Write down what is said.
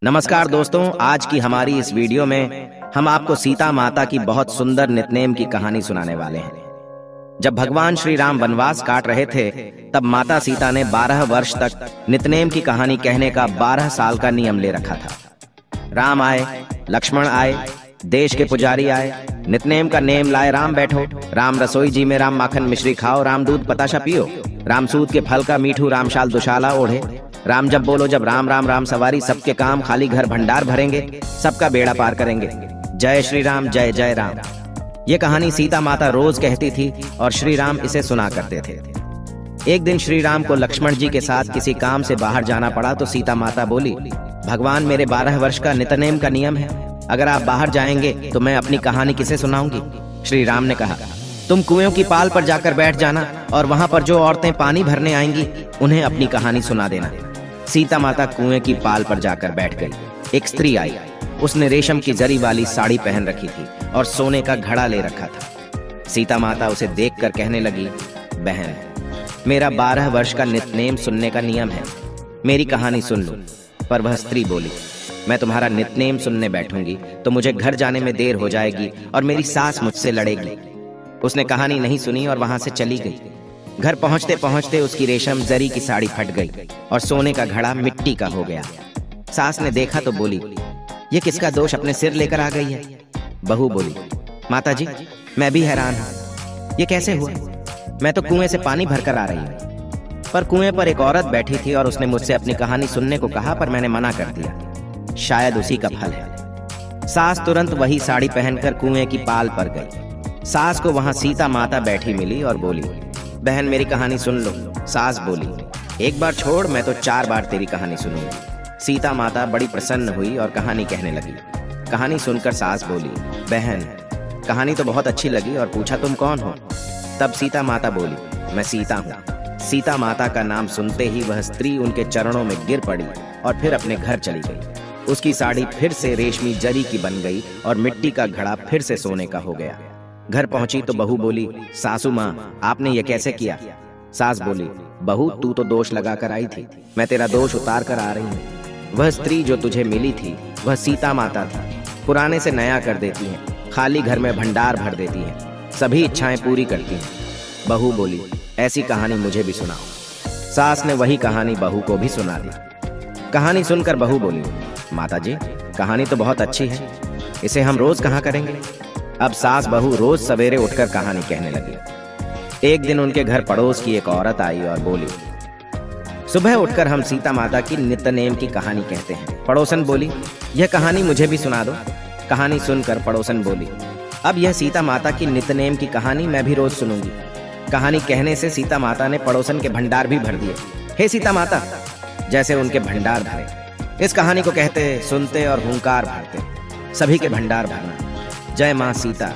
नमस्कार दोस्तों, आज की हमारी इस वीडियो में हम आपको सीता माता की बहुत सुंदर नितनेम की कहानी सुनाने वाले हैं। जब भगवान श्री राम वनवास काट रहे थे, तब माता सीता ने 12 वर्ष तक नितनेम की कहानी कहने का 12 साल का नियम ले रखा था। राम आए, लक्ष्मण आए, देश के पुजारी आए, नितनेम का नेम लाए, राम बैठो, राम रसोई जी में, राम माखन मिश्री खाओ, राम दूध बताशा पियो, राम सूद के फल का मीठू, राम शाल दुशाला ओढ़े, राम जब बोलो जब, राम राम राम सवारी, सबके काम खाली घर भंडार भरेंगे, सबका बेड़ा पार करेंगे, जय श्री राम जय जय राम। ये कहानी सीता माता रोज कहती थी और श्री राम इसे सुना करते थे। एक दिन श्री राम को लक्ष्मण जी के साथ किसी काम से बाहर जाना पड़ा तो सीता माता बोली, भगवान मेरे 12 वर्ष का नितनेम का नियम है, अगर आप बाहर जाएंगे तो मैं अपनी कहानी किसे सुनाऊंगी। श्री राम ने कहा, तुम कुएं की पाल पर जाकर बैठ जाना और वहां पर जो औरतें पानी भरने आएंगी उन्हें अपनी कहानी सुना देना। सीता माता कुएं की पाल पर जाकर बैठ गई। एक स्त्री आई, उसने रेशम की जरी वाली साड़ी पहन रखी थी और सोने का घड़ा ले रखा था। सीता माता उसे देखकर कहने लगी, बहन, मेरा 12 वर्ष का नितनेम सुनने का नियम है, मेरी कहानी सुन लो। पर वह स्त्री बोली, मैं तुम्हारा नितनेम सुनने बैठूंगी तो मुझे घर जाने में देर हो जाएगी और मेरी सास मुझसे लड़ेगी। उसने कहानी नहीं सुनी और वहां से चली गई। घर पहुंचते पहुंचते उसकी रेशम जरी की साड़ी फट गई और सोने का घड़ा मिट्टी का हो गया। सास ने देखा तो बोली, ये किसका दोष अपने सिर लेकर आ गई है। बहू बोली, माता जी, मैं भी हैरान हूँ, ये कैसे हुआ, मैं तो कुएं से पानी भरकर आ रही हूँ। पर कुएं पर एक औरत बैठी थी और उसने मुझसे अपनी कहानी सुनने को कहा, पर मैंने मना कर दिया, शायद उसी का फल है। सास तुरंत वही साड़ी पहनकर कुएं की पाल पर गई। सास को वहां सीता माता बैठी मिली और बोली, बहन मेरी कहानी सुन लो। सास बोली, एक बार छोड़, मैं तो 4 बार तेरी कहानी सुनूंगी। सीता माता बड़ी प्रसन्न हुई और कहानी कहने लगी। कहानी सुनकर सास बोली, बहन कहानी तो बहुत अच्छी लगी, और पूछा तुम कौन हो। तब सीता माता बोली, मैं सीता हूँ। सीता माता का नाम सुनते ही वह स्त्री उनके चरणों में गिर पड़ी और फिर अपने घर चली गई। उसकी साड़ी फिर से रेशमी जरी की बन गई और मिट्टी का घड़ा फिर से सोने का हो गया। घर पहुंची तो बहू बोली, सासू माँ, आपने ये कैसे किया। सास बोली, बहू तू तो दोष लगा कर आई थी, मैं तेरा दोष उतार कर आ रही हूँ। वह स्त्री जो तुझे मिली थी वह सीता माता थी, पुराने से नया कर देती है, खाली घर में भंडार भर देती है, सभी इच्छाएं पूरी करती हैं। बहू बोली, ऐसी कहानी मुझे भी सुनाओ। सास ने वही कहानी बहू को भी सुना दी। कहानी सुनकर बहू बोली, माता जी, कहानी तो बहुत अच्छी है, इसे हम रोज कहाँ करेंगे। अब सास बहू रोज सवेरे उठकर कहानी कहने लगी। एक दिन उनके घर पड़ोस की एक औरत आई और बोली, सुबह उठकर हम सीता माता की नितनेम की कहानी कहते हैं। पड़ोसन बोली, यह कहानी मुझे भी सुना दो। कहानी सुनकर पड़ोसन बोली, अब यह सीता माता की नितनेम की कहानी मैं भी रोज सुनूंगी। कहानी कहने से सीता माता ने पड़ोसन के भंडार भी भर दिए। हे सीता माता, जैसे उनके भंडार भरे, इस कहानी को कहते, सुनते और हुंकार भरते, सभी के भंडार भरना। जय मां सीता।